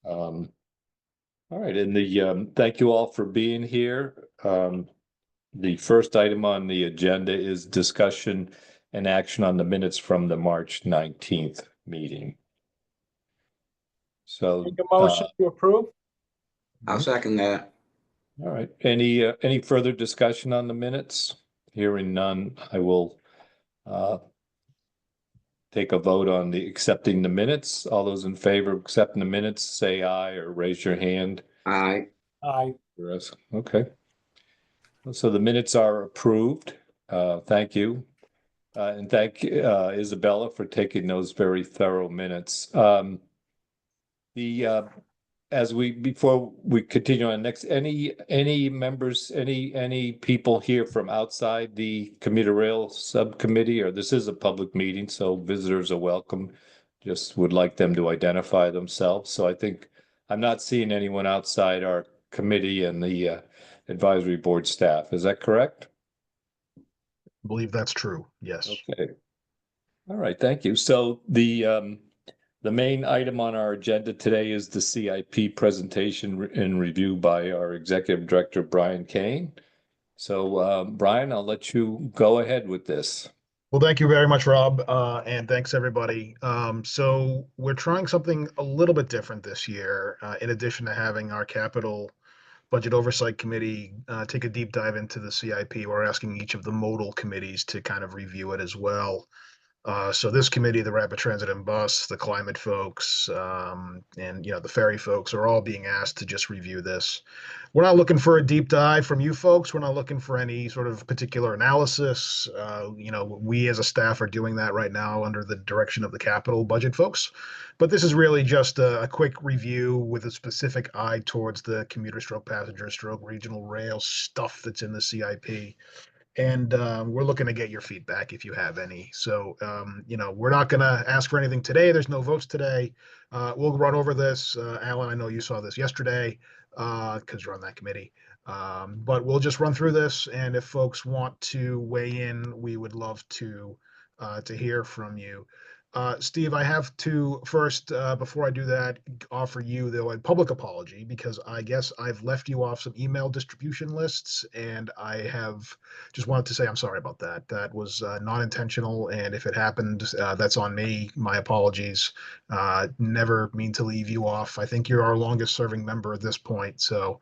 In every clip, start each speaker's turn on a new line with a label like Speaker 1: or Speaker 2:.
Speaker 1: Um, all right, and thank you all for being here. The first item on the agenda is discussion and action on the minutes from the March 19th meeting. So,
Speaker 2: Make a motion to approve.
Speaker 3: I'll second that.
Speaker 1: all right, any further discussion on the minutes? Hearing none, I will take a vote on accepting the minutes. All those in favor of accepting the minutes, say aye or raise your hand.
Speaker 3: Aye.
Speaker 2: Aye.
Speaker 1: Okay. So the minutes are approved. Thank you. And thank Isabella for taking those very thorough minutes. Before we continue on next, any members, any people here from outside the commuter rail subcommittee, or this is a public meeting, so visitors are welcome. Just would like them to identify themselves. So I think I'm not seeing anyone outside our committee and the advisory board staff. Is that correct?
Speaker 4: I believe that's true. Yes.
Speaker 1: Okay. All right. Thank you. So the main item on our agenda today is the CIP presentation and review by our Executive Director, Brian Kane. So, Brian, I'll let you go ahead with this.
Speaker 4: Well, thank you very much, Rob, and thanks everybody. So we're trying something a little bit different this year. In addition to having our capital budget oversight committee take a deep dive into the CIP, we're asking each of the modal committees to kind of review it as well. So this committee, the rapid transit and bus, the climate folks, and the ferry folks are all being asked to just review this. We're not looking for a deep dive from you folks. We're not looking for any sort of particular analysis. We as a staff are doing that right now under the direction of the capital budget folks. But this is really just a quick review with a specific eye towards the commuter stroke passenger stroke regional rail stuff that's in the CIP. And we're looking to get your feedback if you have any. So, we're not going to ask for anything today. There's no votes today. We'll run over this. Alan, I know you saw this yesterday because you're on that committee. But we'll just run through this. And if folks want to weigh in, we would love to hear from you. Steve, I have to first, before I do that, offer you a public apology because I guess I've left you off some email distribution lists, and I have just wanted to say I'm sorry about that. That was not intentional, and if it happened, that's on me. My apologies. Never mean to leave you off. I think you're our longest serving member at this point, so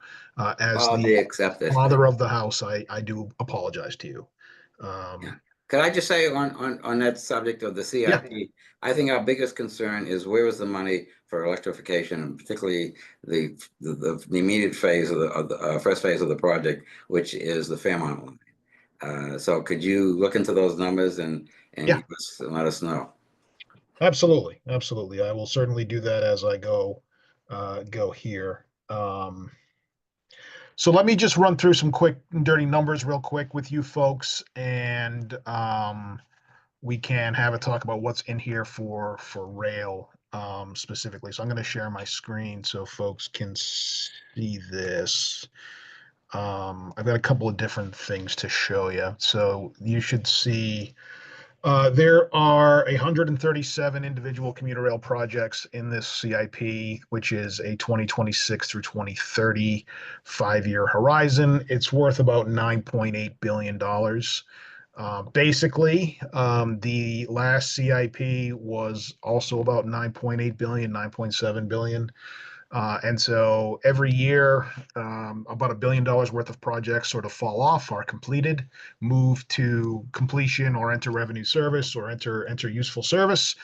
Speaker 4: as the father of the house, I do apologize to you.
Speaker 3: Yeah. Could I just say on that subject of the CIP, yeah. I think our biggest concern is where is the money for electrification, and particularly the immediate phase of the first phase of the project, which is the Fairmont line. So could you look into those numbers and
Speaker 4: yeah.
Speaker 3: Let us know?
Speaker 4: Absolutely, absolutely. I will certainly do that as I go here. So let me just run through some quick dirty numbers real quick with you folks, and we can have a talk about what's in here for rail specifically. So I'm going to share my screen so folks can see this. I've got a couple of different things to show you. So you should see there are 137 individual commuter rail projects in this CIP, which is a 2026 through 2030 5-year horizon. It's worth about $9.8 billion. Basically, the last CIP was also about 9.8 billion, 9.7 billion. And so every year, about $1 billion worth of projects sort of fall off, are completed, move to completion or enter revenue service or enter useful service.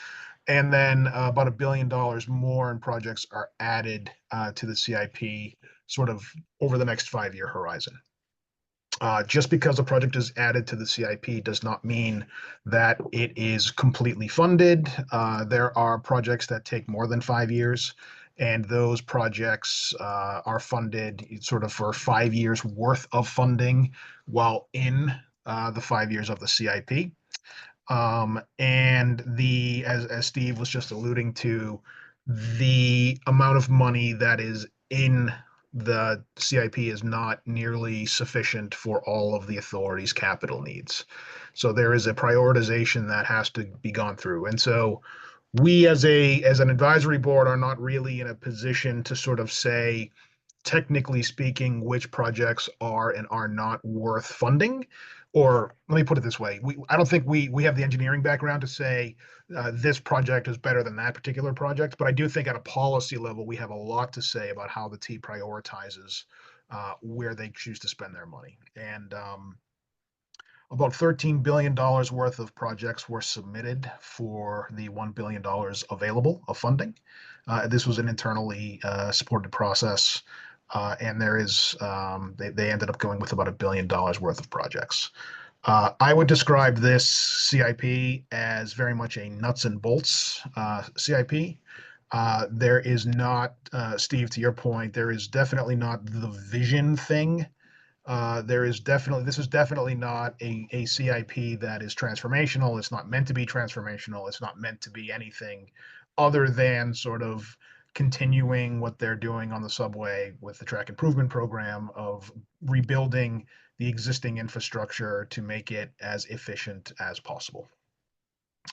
Speaker 4: And then about $1 billion more in projects are added to the CIP sort of over the next 5-year horizon. Just because a project is added to the CIP does not mean that it is completely funded. There are projects that take more than 5 years, and those projects are funded sort of for 5 years worth of funding while in the 5 years of the CIP. And as Steve was just alluding to, the amount of money that is in the CIP is not nearly sufficient for all of the authority's capital needs. So there is a prioritization that has to be gone through. And so we as an advisory board are not really in a position to sort of say, technically speaking, which projects are and are not worth funding. Or let me put it this way: I don't think we have the engineering background to say this project is better than that particular project. But I do think at a policy level, we have a lot to say about how the T prioritizes where they choose to spend their money. And about $13 billion worth of projects were submitted for the $1 billion available of funding. This was an internally supported process, and they ended up going with about $1 billion worth of projects. I would describe this CIP as very much a nuts and bolts CIP. There is not, Steve, to your point, there is definitely not the vision thing. This is definitely not a CIP that is transformational. It's not meant to be transformational. It's not meant to be anything other than sort of continuing what they're doing on the subway with the track improvement program of rebuilding the existing infrastructure to make it as efficient as possible.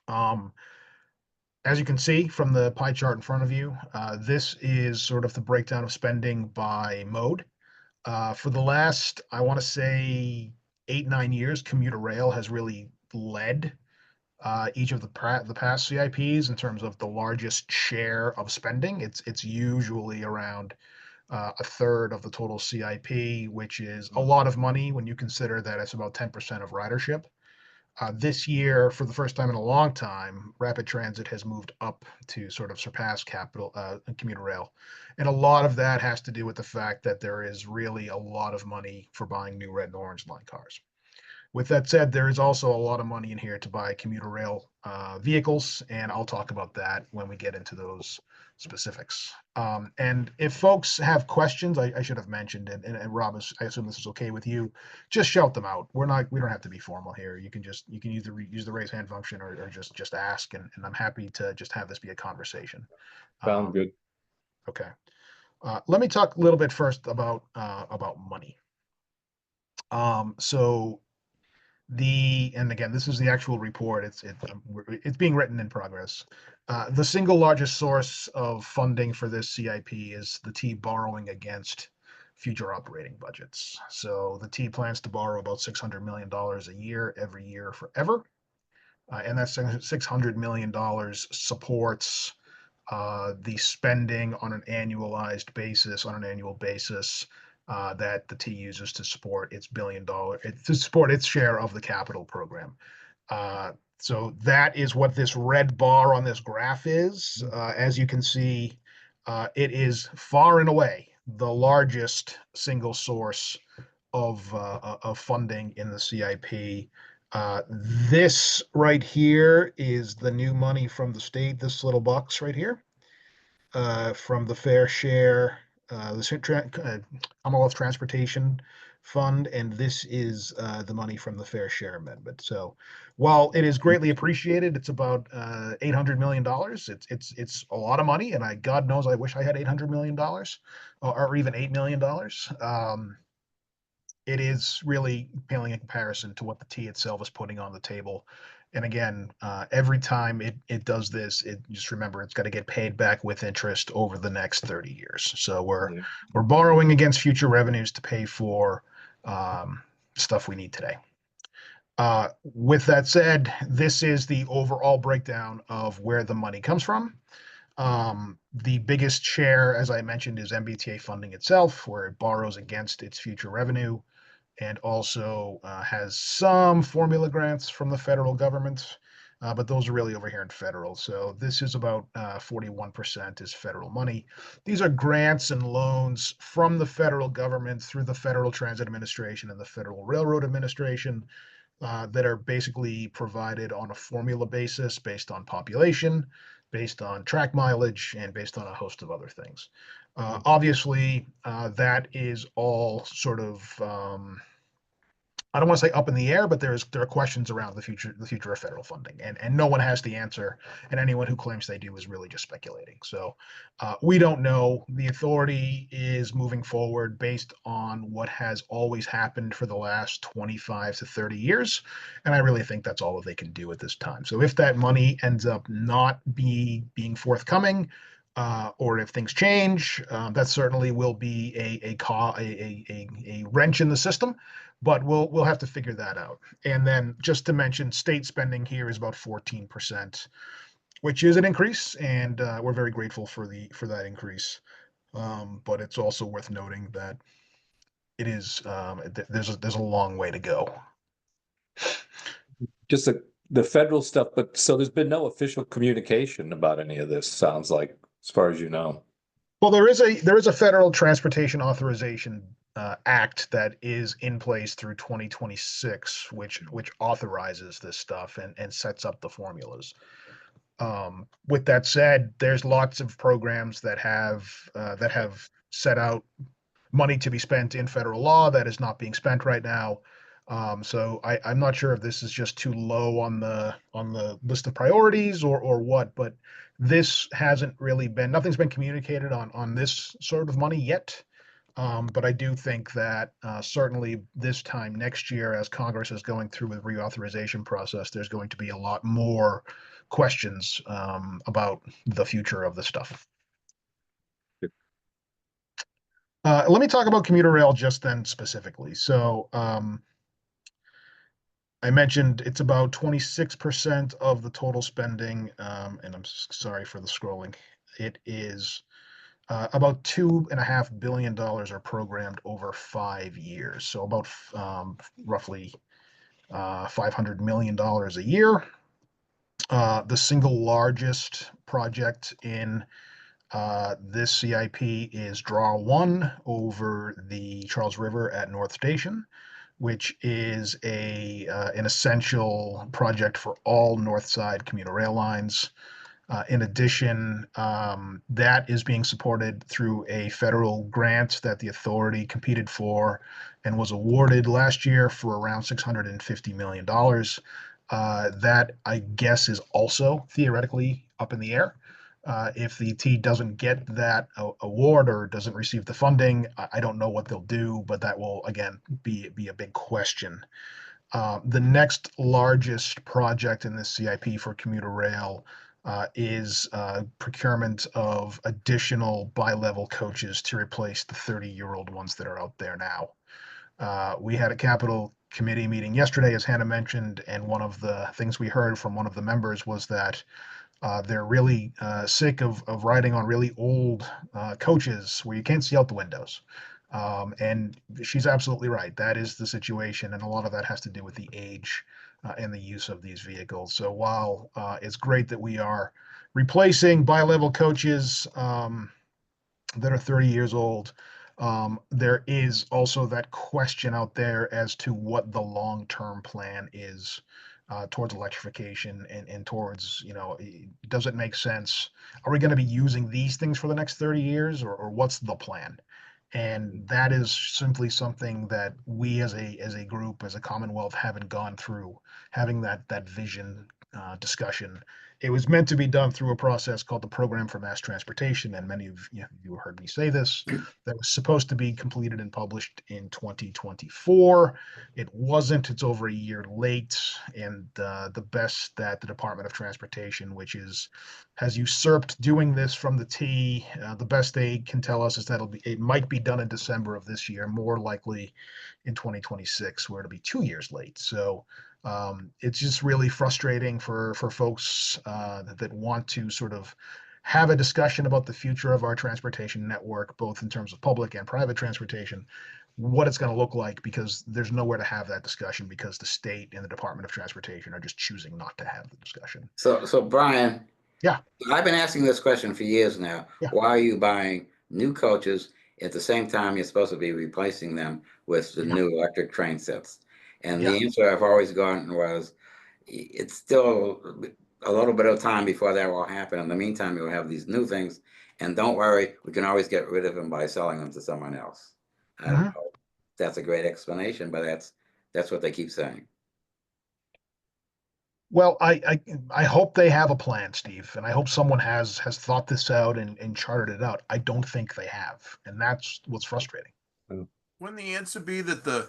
Speaker 4: As you can see from the pie chart in front of you, this is sort of the breakdown of spending by mode. For the last, I want to say 8, 9 years, commuter rail has really led each of the past CIPs in terms of the largest share of spending. It's usually around a third of the total CIP, which is a lot of money when you consider that it's about 10% of ridership. This year, for the first time in a long time, rapid transit has moved up to sort of surpass commuter rail. And a lot of that has to do with the fact that there is really a lot of money for buying new red and orange line cars. With that said, there is also a lot of money in here to buy commuter rail vehicles, and I'll talk about that when we get into those specifics. And if folks have questions, I should have mentioned, and Rob, I assume this is okay with you, just shout them out. We don't have to be formal here. You can either use the raise hand function or just ask, and I'm happy to just have this be a conversation.
Speaker 1: Sound good.
Speaker 4: Okay. Let me talk a little bit first about money. So and again, this is the actual report. It's being written in progress. The single largest source of funding for this CIP is the T borrowing against future operating budgets. So the T plans to borrow about $600 million a year, every year forever. And that $600 million supports the spending on an annual basis that the T uses to support its share of the capital program. So that is what this red bar on this graph is. As you can see, it is far and away the largest single source of funding in the CIP. This right here is the new money from the state, this little box right here, from the fair share, the Commonwealth Transportation Fund, and this is the money from the fair share amendment. So while it is greatly appreciated, it's about $800 million. It's a lot of money, and God knows I wish I had $800 million or even $8 million. It is really paling in comparison to what the T itself is putting on the table. And again, every time it does this, just remember it's got to get paid back with interest over the next 30 years. So we're borrowing against future revenues to pay for stuff we need today. With that said, this is the overall breakdown of where the money comes from. The biggest share, as I mentioned, is MBTA funding itself, where it borrows against its future revenue, and also has some formula grants from the federal government, but those are really over here in federal. So this is about 41% is federal money. These are grants and loans from the federal government through the Federal Transit Administration and the Federal Railroad Administration that are basically provided on a formula basis based on population, based on track mileage, and based on a host of other things. Obviously, that is all sort of I don't want to say up in the air, but there are questions around the future of federal funding, and no one has the answer, and anyone who claims they do is really just speculating. So we don't know. The authority is moving forward based on what has always happened for the last 25 to 30 years, and I really think that's all that they can do at this time. So if that money ends up not being forthcoming, or if things change, that certainly will be a wrench in the system, but we'll have to figure that out. And then just to mention, state spending here is about 14%, which is an increase, and we're very grateful for that increase. But it's also worth noting that it is there's a long way to go.
Speaker 1: Just the federal stuff, but so there's been no official communication about any of this, sounds like, as far as you know.
Speaker 4: Well, there is a federal transportation authorization act that is in place through 2026, which authorizes this stuff and sets up the formulas. With that said, there's lots of programs that have set out money to be spent in federal law that is not being spent right now. So I'm not sure if this is just too low on the list of priorities or what, but this hasn't really been, nothing's been communicated on this sort of money yet. But I do think that certainly this time next year, as Congress is going through the reauthorization process, there's going to be a lot more questions about the future of this stuff. Let me talk about commuter rail just then specifically. So I mentioned it's about 26% of the total spending, and I'm sorry for the scrolling. It is about $2.5 billion are programmed over 5 years, so about roughly $500 million a year. The single largest project in this CIP is Draw 1 over the Charles River at North Station, which is an essential project for all North Side commuter rail lines. In addition, that is being supported through a federal grant that the authority competed for and was awarded last year for around $650 million. That, I guess, is also theoretically up in the air. If the T doesn't get that award or doesn't receive the funding, I don't know what they'll do, but that will, again, be a big question. The next largest project in this CIP for commuter rail is procurement of additional bi-level coaches to replace the 30-year-old ones that are out there now. We had a capital committee meeting yesterday, as Hannah mentioned, and one of the things we heard from one of the members was that they're really sick of riding on really old coaches where you can't see out the windows. And she's absolutely right. That is the situation, and a lot of that has to do with the age and the use of these vehicles. So while it's great that we are replacing bi-level coaches that are 30 years old, there is also that question out there as to what the long-term plan is towards electrification and towards, does it make sense? Are we going to be using these things for the next 30 years, or what's the plan? And that is simply something that we as a group, as a Commonwealth, haven't gone through, having that vision discussion. It was meant to be done through a process called the Program for Mass Transportation, and many of you heard me say this, that was supposed to be completed and published in 2024. It wasn't. It's over a year late, and the best that the Department of Transportation, which has usurped doing this from the T, the best they can tell us is that it might be done in December of this year, more likely in 2026, where it'll be 2 years late. So it's just really frustrating for folks that want to sort of have a discussion about the future of our transportation network, both in terms of public and private transportation, what it's going to look like, because there's nowhere to have that discussion because the state and the Department of Transportation are just choosing not to have the discussion.
Speaker 3: So Brian,
Speaker 4: yeah,
Speaker 3: I've been asking this question for years now.
Speaker 4: Yeah.
Speaker 3: Why are you buying new coaches at the same time you're supposed to be replacing them with the new electric train sets? And the answer I've always gotten was, it's still a little bit of time before that will happen. In the meantime, you'll have these new things, and don't worry, we can always get rid of them by selling them to someone else. I don't know. That's a great explanation, but That's what they keep saying.
Speaker 4: Well, I hope they have a plan, Steve, and I hope someone has thought this out and charted it out. I don't think they have, and that's what's frustrating.
Speaker 2: Wouldn't the answer be that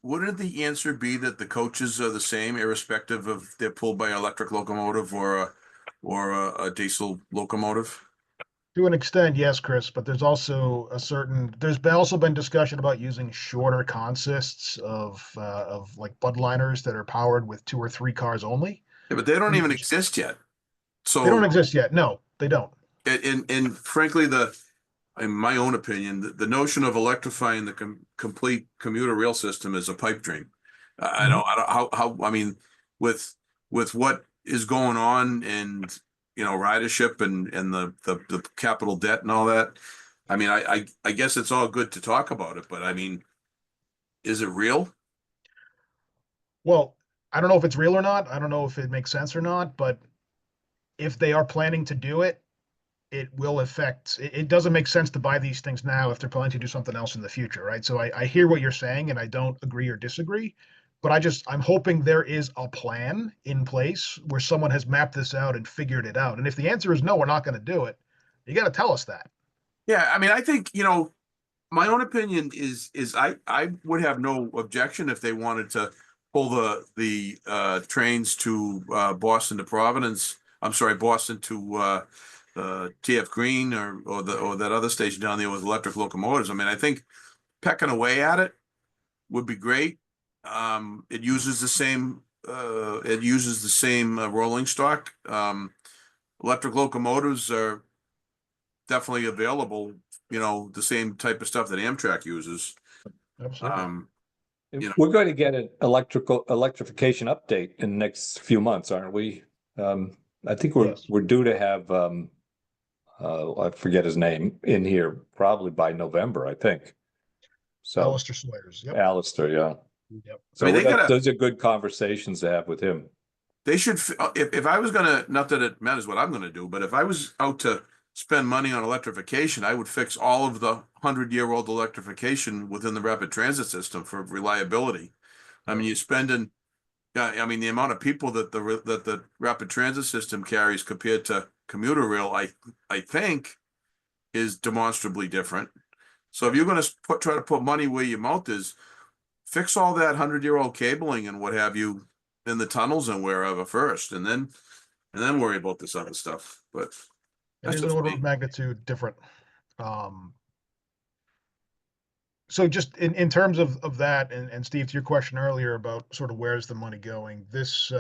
Speaker 2: wouldn't the answer be that the coaches are the same, irrespective of they're pulled by an electric locomotive or a diesel locomotive?
Speaker 4: To an extent, yes, Chris, but there's also also been discussion about using shorter consists of like Budliners that are powered with 2 or 3 cars only.
Speaker 2: Yeah, but they don't even exist yet.
Speaker 4: They don't
Speaker 2: So,
Speaker 4: exist yet. No, they don't.
Speaker 2: and frankly, in my own opinion, the notion of electrifying the complete commuter rail system is a pipe dream. I don't, I mean, with what is going on and ridership and the capital debt and all that. I mean, I guess it's all good to talk about it, but I mean, is it real?
Speaker 4: Well, I don't know if it's real or not. I don't know if it makes sense or not, but if they are planning to do it, it will affect it doesn't make sense to buy these things now if they're planning to do something else in the future, right? So I hear what you're saying and I don't agree or disagree, but I'm hoping there is a plan in place where someone has mapped this out and figured it out. And if the answer is no, we're not going to do it, you got to tell us that.
Speaker 2: Yeah, I mean, I think, my own opinion is I would have no objection if they wanted to pull the trains to Boston to Providence. I'm sorry, Boston to TF Green or that other station down there with electric locomotives. I mean, I think pecking away at it would be great. It uses the same rolling stock. Electric locomotives are definitely available. The same type of stuff that Amtrak uses.
Speaker 4: Absolutely.
Speaker 1: We're going to get an electrification update in the next few months, aren't we? I think
Speaker 4: Yes.
Speaker 1: we're due to have I forget his name in here probably by November, I think. So
Speaker 4: Alistair Sawyers. Yep.
Speaker 1: Alistair, yeah.
Speaker 4: Yep.
Speaker 1: So
Speaker 2: I mean,
Speaker 1: those are good conversations to have with him.
Speaker 2: They should, if I was gonna, not that it matters what I'm gonna do, but if I was out to spend money on electrification, I would fix all of the 100-year-old electrification within the rapid transit system for reliability. I mean, you're spending, I mean, the amount of people that the rapid transit system carries compared to commuter rail, I think is demonstrably different. So if you're going to try to put money where your mouth is, fix all that 100-year-old cabling and what have you in the tunnels and wherever first, and then worry about this other stuff. But
Speaker 4: It
Speaker 2: that's
Speaker 4: is an
Speaker 2: just
Speaker 4: order
Speaker 2: me.
Speaker 4: of magnitude different. So just in terms of that, and Steve, to your question earlier about sort of where's the money going, this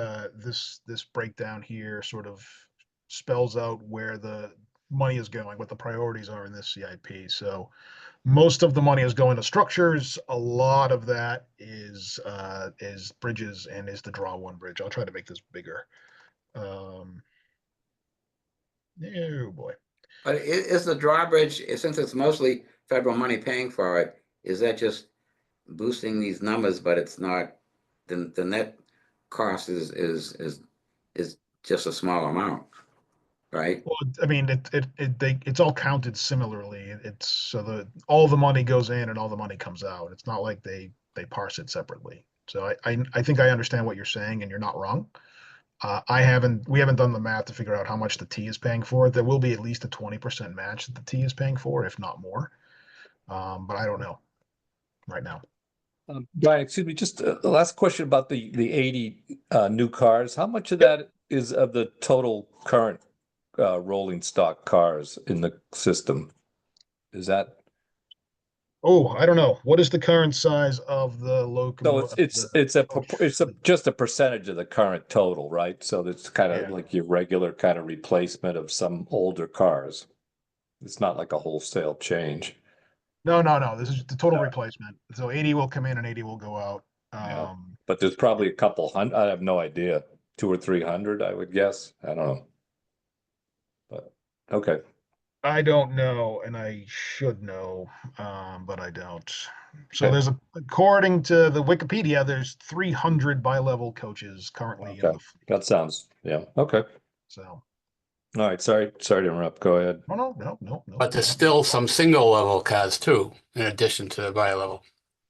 Speaker 4: breakdown here sort of spells out where the money is going, what the priorities are in this CIP. So most of the money is going to structures. A lot of that is bridges and is the Draw One bridge. I'll try to make this bigger. Oh boy.
Speaker 3: But is the drawbridge, since it's mostly federal money paying for it, is that just boosting these numbers, but it's not, the net cost is just a small amount, right?
Speaker 4: Well, I mean, it's all counted similarly. It's so all the money goes in and all the money comes out. It's not like they parse it separately. So I think I understand what you're saying, and you're not wrong. We haven't done the math to figure out how much the T is paying for. There will be at least a 20% match that the T is paying for, if not more. But I don't know right now.
Speaker 1: Brian, excuse me, just the last question about the 80 new cars. How much of that is of the total current rolling stock cars in the system? Is that?
Speaker 4: Oh, I don't know. What is the current size of the
Speaker 1: So
Speaker 4: locomotive?
Speaker 1: it's just a percentage of the current total, right? So it's kind of
Speaker 4: Yeah.
Speaker 1: like your regular kind of replacement of some older cars. It's not like a wholesale change.
Speaker 4: No. This is the total
Speaker 1: No.
Speaker 4: replacement. So 80 will come in and 80 will go out.
Speaker 1: Yeah. But there's probably a couple hundred. I have no idea. 200 or 300, I would guess. I don't know. But okay.
Speaker 4: I don't know, and I should know, but I don't. So
Speaker 1: Okay.
Speaker 4: according to the Wikipedia, there's 300 bi-level coaches currently in
Speaker 1: Okay.
Speaker 4: the fleet.
Speaker 1: That sounds, yeah. Okay.
Speaker 4: So,
Speaker 1: All right. Sorry to interrupt. Go ahead.
Speaker 4: no.
Speaker 5: But there's still some single level cars too, in addition to the bi-level.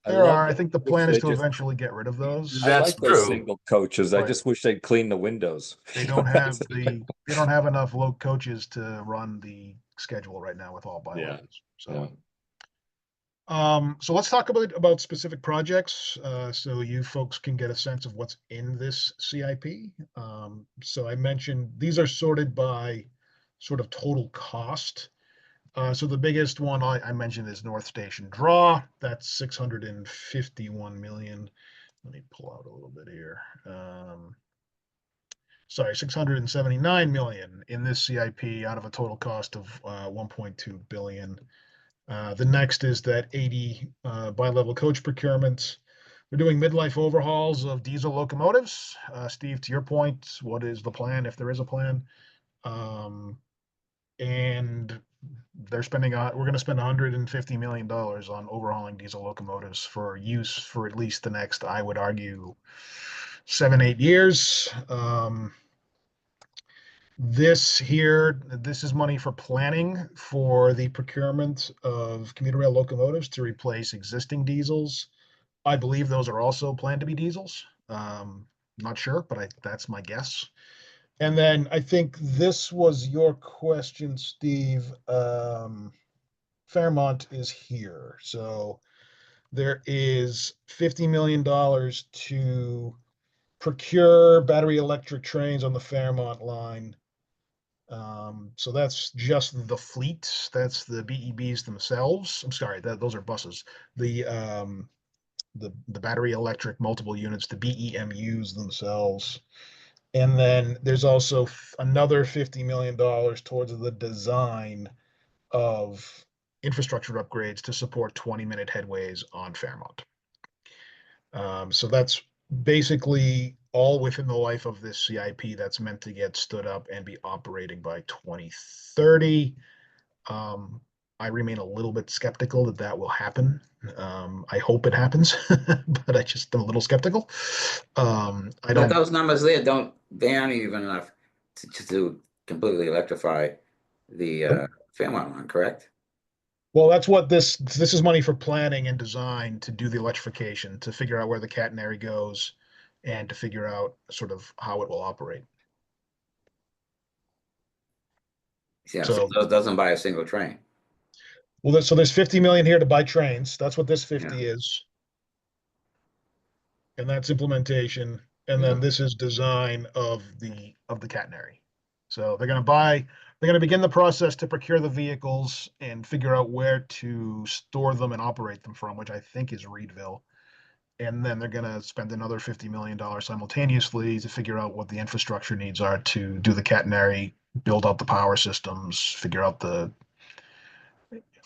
Speaker 1: I
Speaker 4: There
Speaker 1: love
Speaker 4: are. I
Speaker 1: that.
Speaker 4: think the
Speaker 1: I wish
Speaker 4: plan is
Speaker 1: they
Speaker 4: to
Speaker 1: just,
Speaker 4: eventually get rid of those.
Speaker 1: I
Speaker 5: That's
Speaker 1: like those
Speaker 5: true.
Speaker 1: single coaches. I
Speaker 4: But
Speaker 1: just wish they'd clean the windows.
Speaker 4: they don't have they don't have enough low coaches to run the schedule right now with all biologists.
Speaker 1: Yeah.
Speaker 4: So so let's talk about specific projects, so you folks can get a sense of what's in this CIP. So I mentioned these are sorted by sort of total cost. So the biggest one I mentioned is North Station Draw. That's 651 million. Let me pull out a little bit here. Sorry, 679 million in this CIP out of a total cost of 1.2 billion. The next is that 80 bi-level coach procurement. We're doing midlife overhauls of diesel locomotives. Steve, to your point, what is the plan, if there is a plan? And we're going to spend $150 million on overhauling diesel locomotives for use for at least the next, I would argue, 7, 8 years. This is money for planning for the procurement of commuter rail locomotives to replace existing diesels. I believe those are also planned to be diesels. Not sure, but that's my guess. And then I think this was your question, Steve. Fairmont is here. So there is $50 million to procure battery electric trains on the Fairmont line. So that's just the fleet. That's the BEBs themselves. I'm sorry, those are buses. The battery electric multiple units, the BEMUs themselves. And then there's also another $50 million towards the design of infrastructure upgrades to support 20-minute headways on Fairmont. So that's basically all within the life of this CIP that's meant to get stood up and be operating by 2030. I remain a little bit skeptical that will happen. I hope it happens, but I just am a little skeptical. I
Speaker 3: But
Speaker 4: don't.
Speaker 3: those numbers there they aren't even enough to completely electrify the Fairmont line, correct?
Speaker 4: Well, that's what this is money for planning and design to do the electrification, to figure out where the catenary goes, and to figure out sort of how it will operate.
Speaker 3: Yeah,
Speaker 4: So,
Speaker 3: so it doesn't buy a single train.
Speaker 4: well, so there's 50 million here to buy trains. That's what this 50
Speaker 3: Yeah.
Speaker 4: is. And that's implementation. And
Speaker 3: Yeah.
Speaker 4: then this is design of the catenary. So they're going to begin the process to procure the vehicles and figure out where to store them and operate them from, which I think is Reedville. And then they're going to spend another $50 million simultaneously to figure out what the infrastructure needs are to do the catenary, build out the power systems, figure out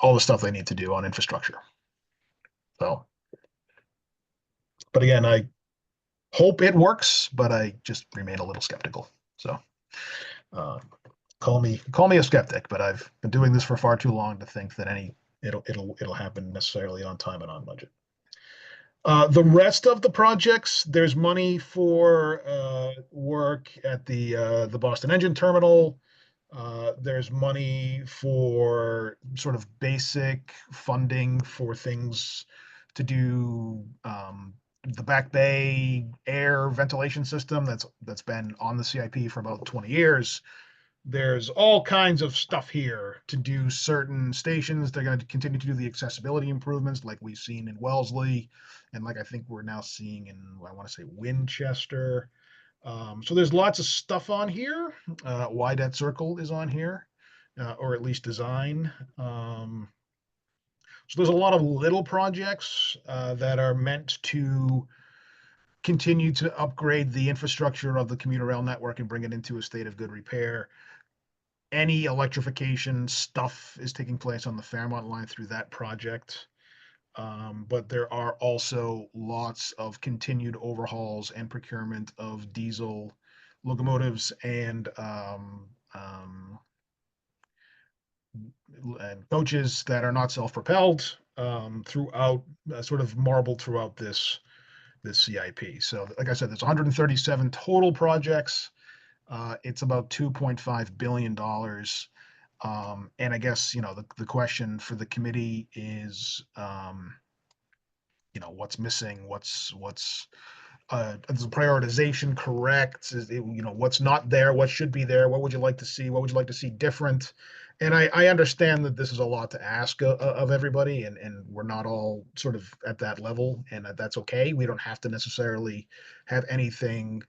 Speaker 4: all the stuff they need to do on infrastructure. So, but again, I hope it works, but I just remain a little skeptical. So, call me a skeptic, but I've been doing this for far too long to think that it'll happen necessarily on time and on budget. The rest of the projects, there's money for work at the Boston Engine Terminal. There's money for sort of basic funding for things to do the Back Bay air ventilation system that's been on the CIP for about 20 years. There's all kinds of stuff here to do certain stations. They're going to continue to do the accessibility improvements like we've seen in Wellesley, and like I think we're now seeing in, I want to say, Winchester. So there's lots of stuff on here. Wydett Circle is on here, or at least design. So there's a lot of little projects that are meant to continue to upgrade the infrastructure of the commuter rail network and bring it into a state of good repair. Any electrification stuff is taking place on the Fairmont line through that project. But there are also lots of continued overhauls and procurement of diesel locomotives and coaches that are not self-propelled throughout, sort of marbled throughout this CIP. So, like I said, there's 137 total projects. It's about $2.5 billion. And I guess, the question for the committee is, what's missing, is the prioritization correct? What's not there? What should be there? What would you like to see? What would you like to see different? And I understand that this is a lot to ask of everybody, and we're not all sort of at that level, and that's okay. We don't have to necessarily have anything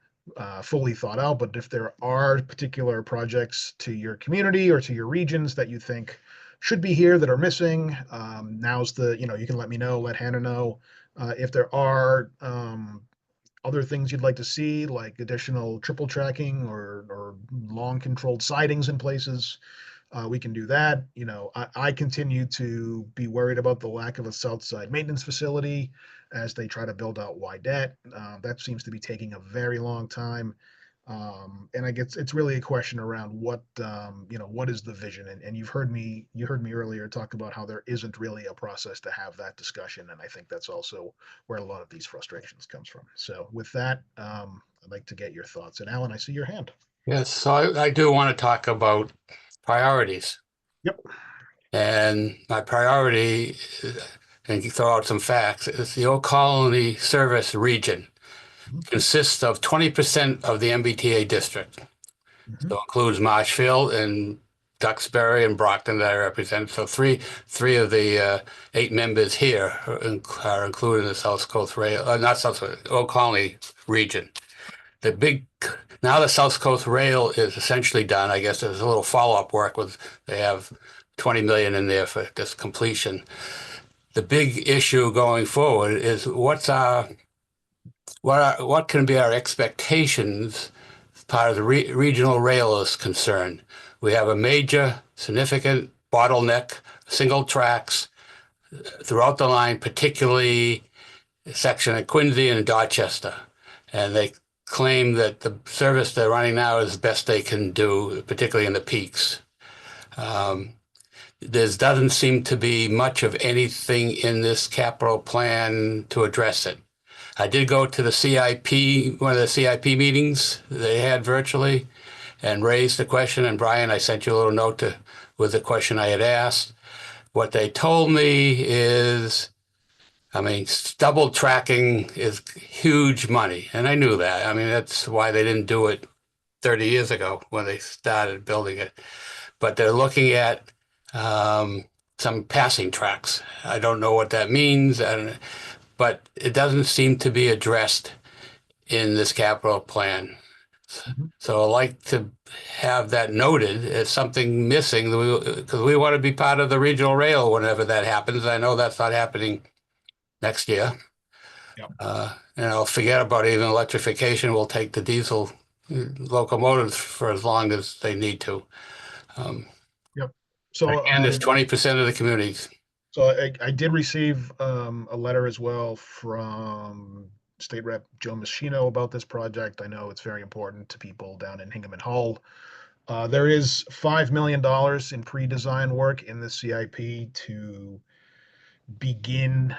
Speaker 4: fully thought out, but if there are particular projects to your community or to your regions that you think should be here that are missing, now's you can let me know, let Hannah know. If there are other things you'd like to see, like additional triple tracking or long controlled sidings in places, we can do that. I continue to be worried about the lack of a south side maintenance facility as they try to build out Wydette. That seems to be taking a very long time. And I guess it's really a question around what is the vision? And you heard me earlier talk about how there isn't really a process to have that discussion. And I think that's also where a lot of these frustrations comes from. So with that, I'd like to get your thoughts. And Alan, I see your hand.
Speaker 5: Yes, so I do want to talk about priorities.
Speaker 4: Yep.
Speaker 5: And my priority, and you throw out some facts, is the Old Colony Service region consists of 20% of the MBTA district. So it includes Marshfield and Duxbury and Brockton that I represent. So three of the 8 members here are included in the South Coast Rail, not South Coast, Old Colony region. Now the South Coast Rail is essentially done. I guess there's a little follow-up work they have 20 million in there for this completion. The big issue going forward is what can be our expectations as part of the regional rail is concerned. We have a major significant bottleneck, single tracks throughout the line, particularly section at Quincy and Dorchester. And they claim that the service they're running now is the best they can do, particularly in the peaks. There doesn't seem to be much of anything in this capital plan to address it. I did go to the CIP, one of the CIP meetings they had virtually, and raised the question. And Brian, I sent you a little note with the question I had asked. What they told me is, double tracking is huge money. And I knew that. That's why they didn't do it 30 years ago when they started building it. But they're looking at some passing tracks. I don't know what that means, but it doesn't seem to be addressed in this capital plan. So I'd like to have that noted as something missing, because we want to be part of the regional rail whenever that happens. I know that's not happening next year.
Speaker 4: Yep.
Speaker 5: And I'll forget about even electrification. We'll take the diesel locomotives for as long as they need to.
Speaker 4: Yep. So
Speaker 5: and there's 20% of the communities.
Speaker 4: So I did receive a letter as well from State Rep Joe Machino about this project. I know it's very important to people down in Hingham and Hull. There is $5 million in pre-design work in the CIP to begin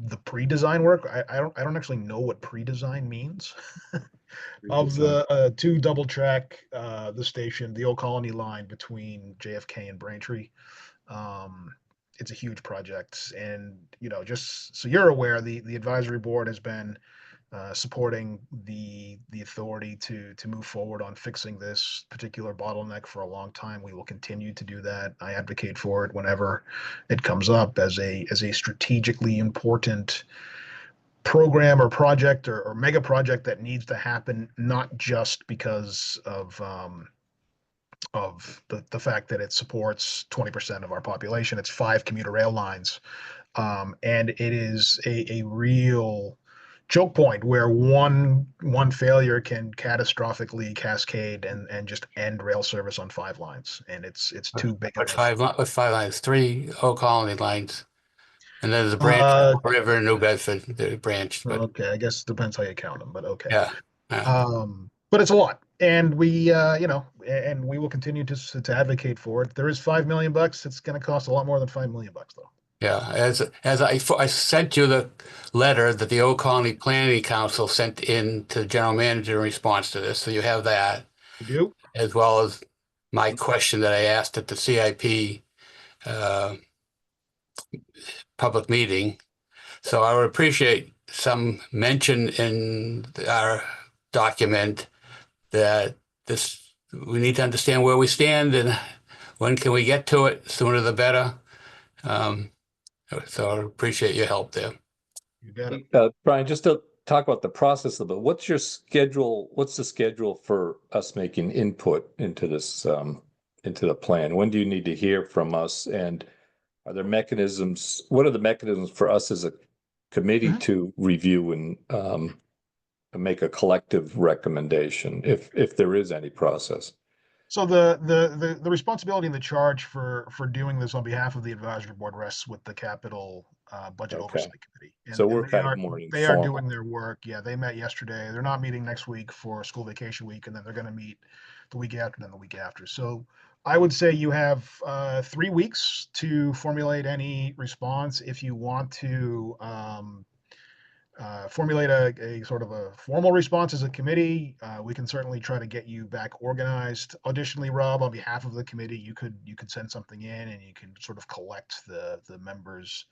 Speaker 4: the pre-design work. I don't actually know what pre-design means. Of the 2 double track the station, the Old Colony line between JFK and Braintree. It's a huge project, and just so you're aware, the advisory board has been supporting the authority to move forward on fixing this particular bottleneck for a long time. We will continue to do that. I advocate for it whenever it comes up as a strategically important program or project or mega project that needs to happen, not just because of the fact that it supports 20% of our population. It's 5 commuter rail lines. And it is a real choke point where one failure can catastrophically cascade and just end rail service on 5 lines. And it's too big.
Speaker 5: With 5 lines, 3 Old Colony lines. And then there's a branch River in New Bedford, the branch. But
Speaker 4: okay, I guess it depends how you count them, but okay.
Speaker 5: Yeah.
Speaker 4: But it's a lot. And we, and we will continue to advocate for it. There is $5 million. It's going to cost a lot more than $5 million, though.
Speaker 5: Yeah, as I sent you the letter that the Old Colony Planning Council sent in to the general manager in response to this, so you have that.
Speaker 4: You do?
Speaker 5: As well as my question that I asked at the CIP public meeting. So I would appreciate some mention in our document that we need to understand where we stand and when can we get to it, sooner the better. So I appreciate your help there.
Speaker 4: You got it.
Speaker 1: Brian, just to talk about the process a little bit, what's your schedule? What's the schedule for us making input into this, into the plan? When do you need to hear from us? And are there mechanisms? What are the mechanisms for us as a committee to review and make a collective recommendation, if there is any process?
Speaker 4: So the responsibility and the charge for doing this on behalf of the advisory board rests with the capital budget
Speaker 1: Okay.
Speaker 4: oversight committee.
Speaker 1: So we're kind of more
Speaker 4: they are
Speaker 1: informal.
Speaker 4: doing their work. Yeah, they met yesterday. They're not meeting next week for school vacation week, and then they're going to meet the week after, and then the week after. So I would say you have 3 weeks to formulate any response. If you want to formulate a sort of a formal response as a committee, we can certainly try to get you back organized. Additionally, Rob, on behalf of the committee, you could send something in and you can sort of collect the members'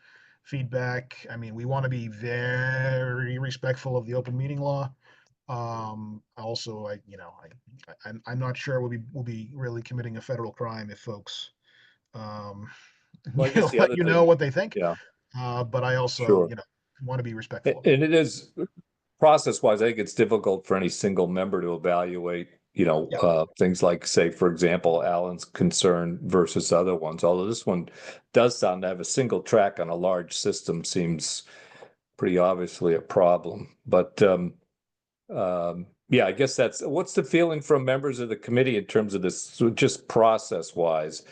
Speaker 4: feedback. I mean, we want to be very respectful of the open meeting law. Also, I'm not sure we'll be really committing a federal crime if folks
Speaker 1: Well, I guess the
Speaker 4: let
Speaker 1: other
Speaker 4: you know
Speaker 1: thing,
Speaker 4: what they think.
Speaker 1: yeah,
Speaker 4: But I also,
Speaker 1: sure.
Speaker 4: want to be respectful of
Speaker 1: And it is process-wise, I think it's difficult for any single member to evaluate,
Speaker 4: Yeah.
Speaker 1: things like, say, for example, Alan's concern versus other ones. Although this one does sound to have a single track on a large system seems pretty obviously a problem. But yeah, I guess what's the feeling from members of the committee in terms of this, so just process-wise?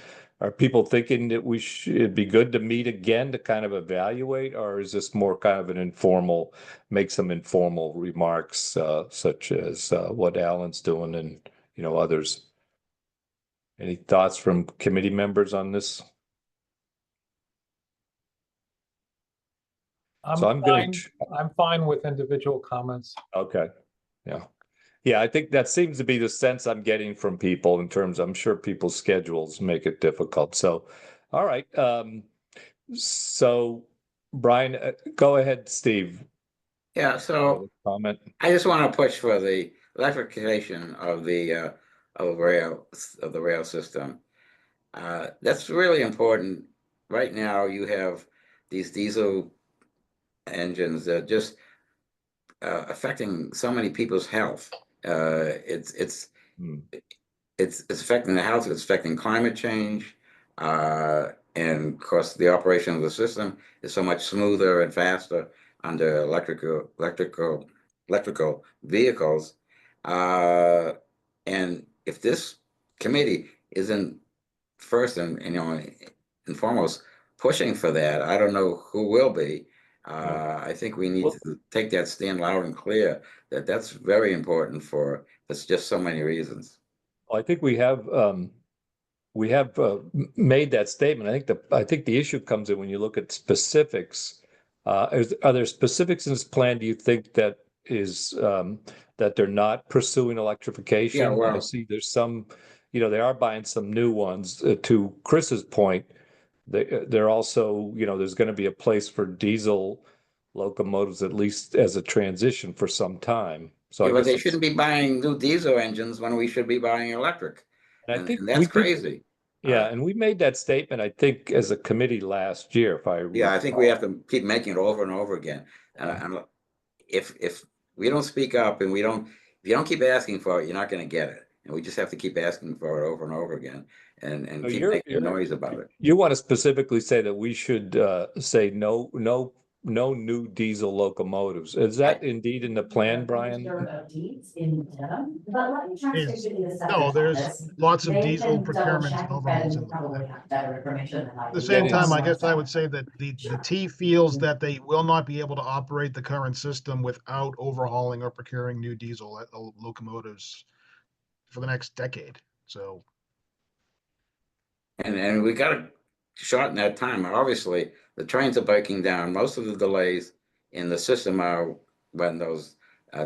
Speaker 1: Are people thinking that it'd be good to meet again to kind of evaluate, or is this more kind of an informal, make some informal remarks, such as what Alan's doing and, others? Any thoughts from committee members on this? So I'm going
Speaker 6: I'm fine with individual comments.
Speaker 1: Okay, yeah. Yeah, I think that seems to be the sense I'm getting from people in terms, I'm sure people's schedules make it difficult. So, all right. So Brian, go ahead, Steve.
Speaker 3: Yeah, so
Speaker 1: Comment.
Speaker 3: I just want to push for the electrification of the rail system. That's really important. Right now, you have these diesel engines that just affecting so many people's health. It's affecting the health. It's affecting climate change, and of course, the operation of the system is so much smoother and faster under electrical vehicles. And if this committee isn't first and foremost pushing for that, I don't know who will be. I think we need to take that stand loud and clear that that's very important for just so many reasons.
Speaker 1: I think we have made that statement. I think the issue comes in when you look at specifics. Are there specifics in this plan, do you think, that is that they're not pursuing electrification?
Speaker 3: Yeah, well,
Speaker 1: I see there's some, they are buying some new ones. To Chris's point, they're also, there's going to be a place for diesel locomotives, at least as a transition for some time. So
Speaker 3: yeah,
Speaker 1: I
Speaker 3: but
Speaker 1: guess
Speaker 3: they shouldn't be buying new diesel engines when we should be buying electric.
Speaker 1: I
Speaker 3: And,
Speaker 1: think
Speaker 3: and
Speaker 1: we
Speaker 3: that's
Speaker 1: did.
Speaker 3: crazy.
Speaker 1: Yeah, and we made that statement, I think, as a committee last year, if I
Speaker 3: Yeah, I think we
Speaker 1: recall.
Speaker 3: have to keep making it over and over again. And if we don't speak up and if you don't keep asking for it, you're not going to get it. And we just have to keep asking for it over and over again and
Speaker 1: So
Speaker 3: keep making noise about it.
Speaker 1: You want to specifically say that we should say no new diesel locomotives. Is that indeed in the plan, Brian?
Speaker 4: There's lots of diesel procurement and overhauls in the plan. At the same time, I guess I would say that the T feels that they will not be able to operate the current system without overhauling or procuring new diesel locomotives for the next decade. So,
Speaker 3: and we got to shorten that time. Obviously, the trains are breaking down. Most of the delays in the system are when those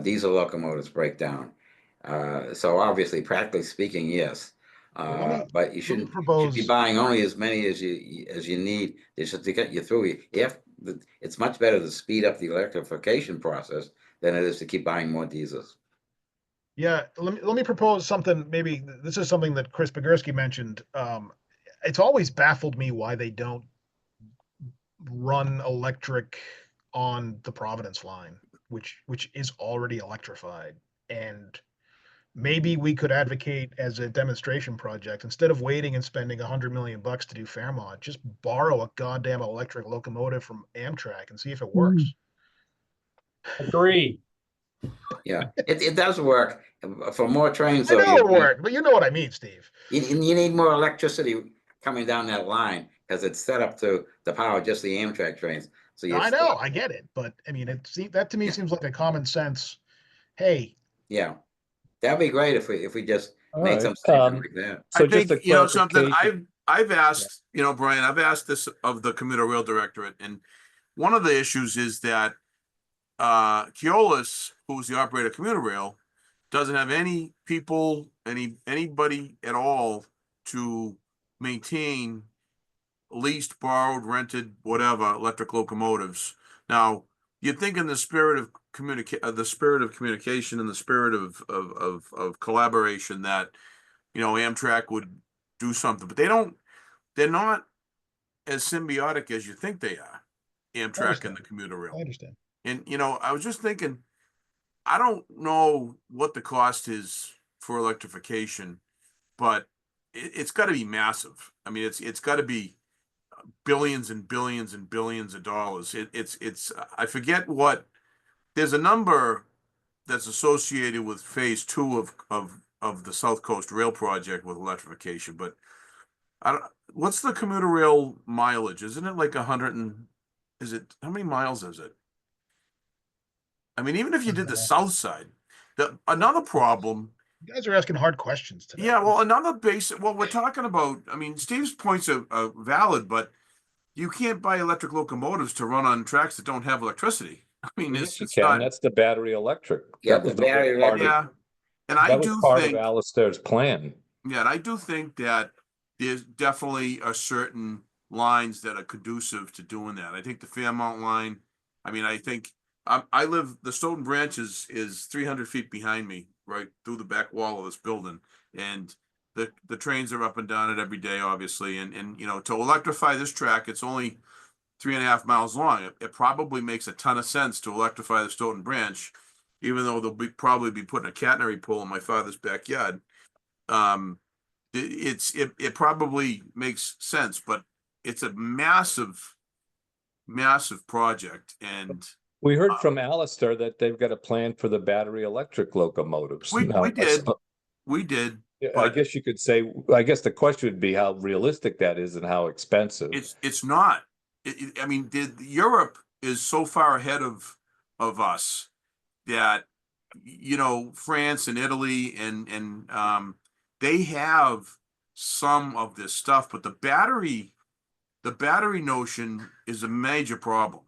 Speaker 3: diesel locomotives break down. So obviously, practically speaking, yes. But you should be buying only as many as you need just to get you through. it's much better to speed up the electrification process than it is to keep buying more diesels.
Speaker 4: Yeah, let me propose something. Maybe this is something that Chris Bogursky mentioned. It's always baffled me why they don't run electric on the Providence line, which is already electrified. And maybe we could advocate as a demonstration project, instead of waiting and spending $100 million to do Fairmont, just borrow a goddamn electric locomotive from Amtrak and see if it works.
Speaker 6: Agree.
Speaker 3: Yeah, it does work for more trains.
Speaker 4: I
Speaker 3: Though,
Speaker 4: know it worked, but you know what I mean, Steve.
Speaker 3: you need more electricity coming down that line because it's set up to power just the Amtrak trains. So
Speaker 4: I know, I get it, but I mean, that to me seems like a common sense. Hey,
Speaker 3: yeah, that'd be great if we just
Speaker 1: All
Speaker 3: made
Speaker 1: right.
Speaker 3: some statement like that.
Speaker 1: So
Speaker 2: I think,
Speaker 1: just a
Speaker 2: you know, something
Speaker 1: clarification.
Speaker 2: I've asked, you know, Brian, I've asked this of the commuter rail directorate, and one of the issues is that Keolis, who's the operator of commuter rail, doesn't have any people, anybody at all to maintain leased, borrowed, rented, whatever electric locomotives. Now, you'd think in the spirit of communication and the spirit of collaboration that, you know, Amtrak would do something, but they're not as symbiotic as you think they are, Amtrak and the commuter
Speaker 4: I
Speaker 2: rail.
Speaker 4: understand.
Speaker 2: And, you know, I was just thinking, I don't know what the cost is for electrification, but it's got to be massive. I mean, it's got to be billions and billions and billions of dollars. It's I forget what, there's a number that's associated with phase 2 of the South Coast Rail project with electrification, but I don't, what's the commuter rail mileage? Isn't it like 100 and, is it, how many miles is it? I mean, even if you did the south side, another problem.
Speaker 4: You guys are asking hard questions today.
Speaker 2: Yeah, well, another basic, well, we're talking about, I mean, Steve's points are valid, but you can't buy electric locomotives to run on tracks that don't have electricity. I mean,
Speaker 1: Yes, you
Speaker 2: it's
Speaker 1: can.
Speaker 2: not,
Speaker 1: That's the battery electric.
Speaker 3: Yeah,
Speaker 1: That
Speaker 3: the
Speaker 1: was the whole
Speaker 3: battery
Speaker 1: part of-
Speaker 2: yeah. And I
Speaker 1: That was
Speaker 2: do
Speaker 1: part of
Speaker 2: think,
Speaker 1: Alistair's plan.
Speaker 2: yeah, and I do think that there's definitely a certain lines that are conducive to doing that. I think the Fairmount line, I mean, I think I live, the Stoughton branch is 300 feet behind me, right through the back wall of this building. And the trains are up and down it every day, obviously. And, you know, to electrify this track, it's only 3.5 miles long. It probably makes a ton of sense to electrify the Stoughton branch, even though they'll probably be putting a catenary pole in my father's backyard. It probably makes sense, but it's a massive project. And
Speaker 1: We heard from Alistair that they've got a plan for the battery electric locomotives.
Speaker 2: we
Speaker 1: Now,
Speaker 2: did,
Speaker 1: I
Speaker 2: but
Speaker 1: guess you could say, I guess the question would be how realistic that is and how expensive.
Speaker 2: it's not. I mean, Europe is so far ahead of us that, you know, France and Italy and they have some of this stuff, but the battery notion is a major problem.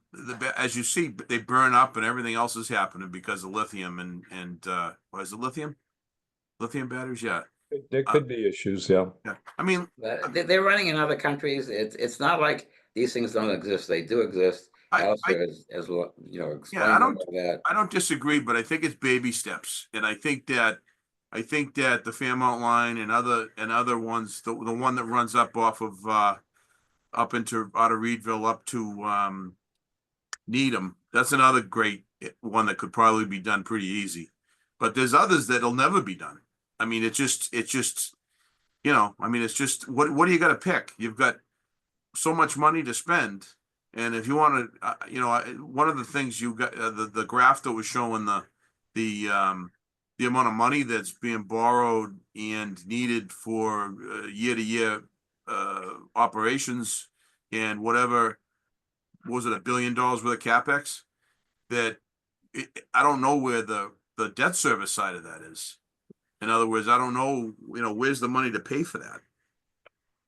Speaker 2: As you see, they burn up and everything else is happening because of lithium and what is it, lithium batteries? Yeah.
Speaker 1: There could be issues, yeah.
Speaker 2: Yeah. I mean,
Speaker 3: They're running in other countries. It's not like these things don't exist. They do exist. Alistair as well, you know, explain about that.
Speaker 2: I don't disagree, but I think it's baby steps. And I think that the Fairmount line and other ones, the one that runs up off of up into out of Reedville up to Needham, that's another great one that could probably be done pretty easy. But there's others that'll never be done. I mean, it's just, you know, I mean, it's just, what do you got to pick? You've got so much money to spend. And if you want to, you know, one of the things you got, the graph that was showing the amount of money that's being borrowed and needed for year to year operations and whatever, was it $1 billion worth of CapEx? I don't know where the debt service side of that is. In other words, I don't know, you know, where's the money to pay for that?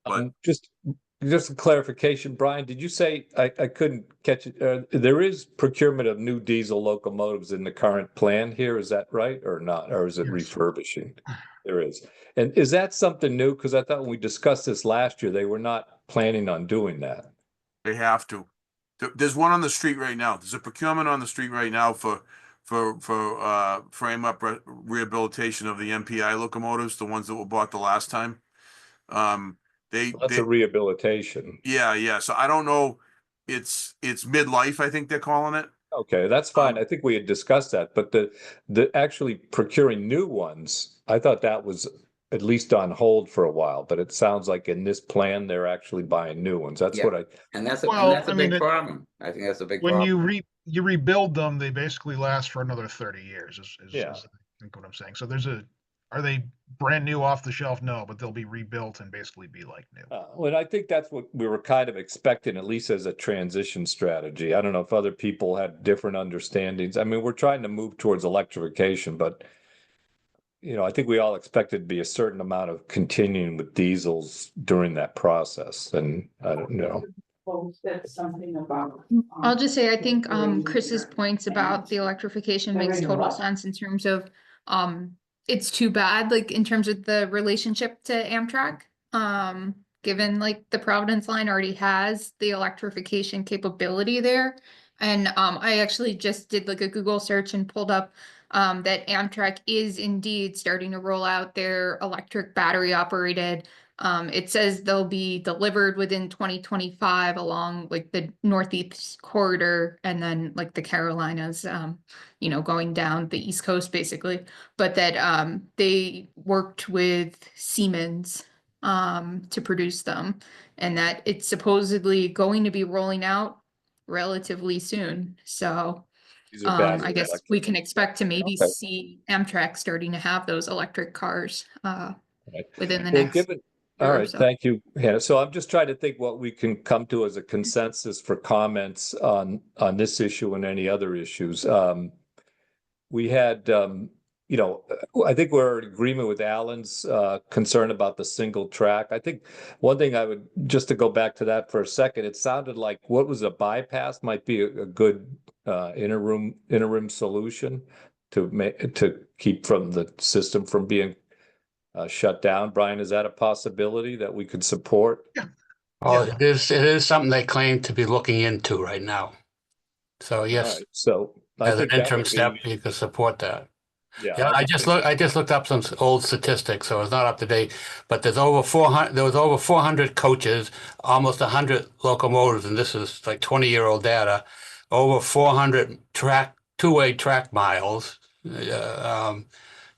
Speaker 2: But
Speaker 1: Just a clarification, Brian, did you say, I couldn't catch it, there is procurement of new diesel locomotives in the current plan here, is that right or not? Or is it
Speaker 4: Yes.
Speaker 1: refurbishing? There is. And is that something new? Because I thought when we discussed this last year, they were not planning on doing that.
Speaker 2: they have to. There's one on the street right now. There's a procurement on the street right now for frame up rehabilitation of the MPI locomotives, the ones that were bought the last time.
Speaker 1: That's a rehabilitation.
Speaker 2: Yeah. So I don't know. It's midlife, I think they're calling it.
Speaker 1: Okay, that's fine. I think we had discussed that, but the actually procuring new ones, I thought that was at least on hold for a while, but it sounds like in this plan, they're actually buying new ones. That's
Speaker 3: Yeah.
Speaker 1: what I,
Speaker 3: And that's a,
Speaker 4: Well,
Speaker 3: and that's
Speaker 4: I
Speaker 3: a
Speaker 4: mean,
Speaker 3: big problem. I think that's a big
Speaker 4: when
Speaker 3: problem.
Speaker 4: you rebuild them, they basically last for another 30 years
Speaker 1: Yeah.
Speaker 4: is I think what I'm saying. So are they brand new off the shelf? No, but they'll be rebuilt and basically be like new.
Speaker 1: well, I think that's what we were kind of expecting, at least as a transition strategy. I don't know if other people had different understandings. I mean, we're trying to move towards electrification, but I think we all expected to be a certain amount of continuing with diesels during that process. And I don't know.
Speaker 7: I'll just say, I think Chris's points about the electrification makes total sense in terms of it's too bad, like in terms of the relationship to Amtrak. Given like the Providence line already has the electrification capability there. And I actually just did like a Google search and pulled up that Amtrak is indeed starting to roll out their electric battery operated. It says they'll be delivered within 2025 along like the Northeast corridor and then like the Carolinas, going down the East Coast basically. But that they worked with Siemens to produce them and that it's supposedly going to be rolling out relatively soon. So
Speaker 1: These are battery
Speaker 7: I guess
Speaker 1: electric.
Speaker 7: we can expect to maybe
Speaker 1: Okay.
Speaker 7: see Amtrak starting to have those electric cars within the
Speaker 1: Well,
Speaker 7: next
Speaker 1: given, all
Speaker 7: year or
Speaker 1: right,
Speaker 7: so.
Speaker 1: thank you, Hannah. So I'm just trying to think what we can come to as a consensus for comments on this issue and any other issues. We had, I think we're in agreement with Alan's concern about the single track. I think one thing I would, just to go back to that for a second, it sounded like what was a bypass might be a good interim solution to keep from the system from being shut down. Brian, is that a possibility that we could support?
Speaker 5: Oh, it is something they claim to be looking into right now. So
Speaker 1: All
Speaker 5: yes,
Speaker 1: right, so I
Speaker 5: as an
Speaker 1: think that
Speaker 5: interim
Speaker 1: would
Speaker 5: step,
Speaker 1: be,
Speaker 5: you could support that.
Speaker 1: yeah.
Speaker 5: Yeah, I just looked up some old statistics, so it's not up to date. But there was over 400 coaches, almost 100 locomotives, and this is like 20-year-old data. Over 400 two-way track miles,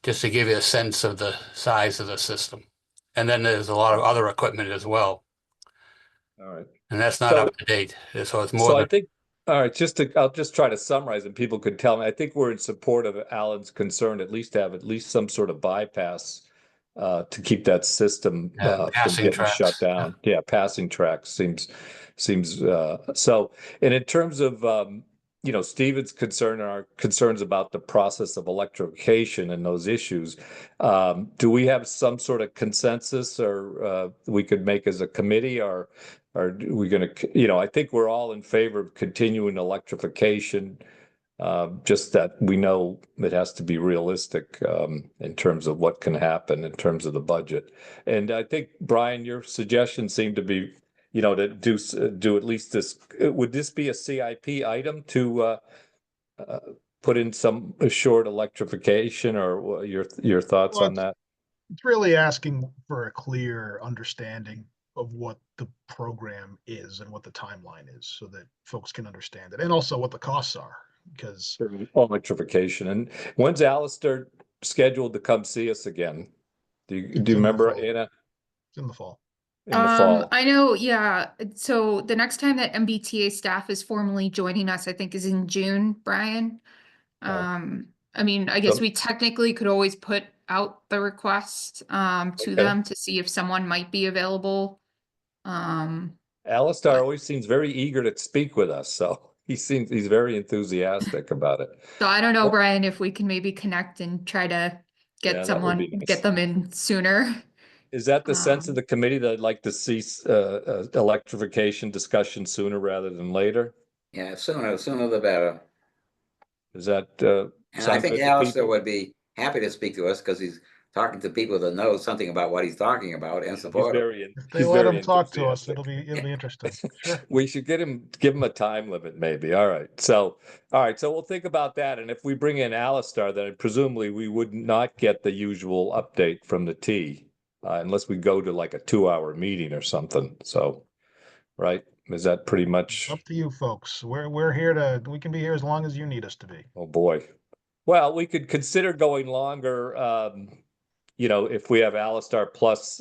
Speaker 5: just to give you a sense of the size of the system. And then there's a lot of other equipment as well,
Speaker 1: All right.
Speaker 5: and that's not
Speaker 1: So-
Speaker 5: up to date. So it's more
Speaker 1: So I
Speaker 5: than
Speaker 1: think, all right, I'll just try to summarize and people could tell me, I think we're in support of Alan's concern, at least to have at least some sort of bypass to keep that system from
Speaker 5: passing
Speaker 1: getting
Speaker 5: tracks.
Speaker 1: shut down. Yeah, passing tracks seems so. And in terms of Stephen's concern and our concerns about the process of electrification and those issues, do we have some sort of consensus or we could make as a committee, or are we going to, I think we're all in favor of continuing electrification. Just that we know it has to be realistic in terms of what can happen in terms of the budget. And I think, Brian, your suggestion seemed to be, to do at least this. Would this be a CIP item to put in some assured electrification, or your thoughts
Speaker 4: Well,
Speaker 1: on that?
Speaker 4: It's really asking for a clear understanding of what the program is and what the timeline is so that folks can understand it, and also what the costs are, because
Speaker 1: Electrification. And when's Alistair scheduled to come see us again? Do you
Speaker 4: in the
Speaker 1: remember,
Speaker 4: fall.
Speaker 1: Anna?
Speaker 4: It's in the fall.
Speaker 1: In the fall.
Speaker 7: I know, yeah. So the next time that MBTA staff is formally joining us, I think is in June, Brian. I mean, I guess
Speaker 1: So-
Speaker 7: we technically could always put out the request to
Speaker 1: Okay.
Speaker 7: them to see if someone might be available.
Speaker 1: Alistair always seems very eager to speak with us, so he's very enthusiastic about it.
Speaker 7: So I don't know,
Speaker 1: Well-
Speaker 7: Brian, if we can maybe connect and try to
Speaker 1: Yeah,
Speaker 7: get
Speaker 1: that would be nice.
Speaker 7: get them in sooner.
Speaker 1: Is that the sense of
Speaker 7: Um,
Speaker 1: the committee that I'd like to see electrification discussion sooner rather than later?
Speaker 3: Yeah, sooner the better.
Speaker 1: Is that
Speaker 3: And I
Speaker 1: sound
Speaker 3: think
Speaker 1: good to
Speaker 3: Alistair
Speaker 1: people?
Speaker 3: would be happy to speak to us because he's talking to people that know something about what he's talking about and
Speaker 1: He's
Speaker 3: support him.
Speaker 1: very,
Speaker 4: If they
Speaker 1: he's
Speaker 4: let
Speaker 1: very
Speaker 4: him talk to us,
Speaker 1: enthusiastic.
Speaker 4: it'll be interesting. Sure.
Speaker 1: We should give him a time limit, maybe. All right. So we'll think about that. And if we bring in Alistar, then presumably we would not get the usual update from the T, unless we go to like a 2-hour meeting or something. So, right? Is that pretty much?
Speaker 4: Up to you folks. We're here we can be here as long as you need us to be.
Speaker 1: Oh boy. Well, we could consider going longer. If we have Alistar plus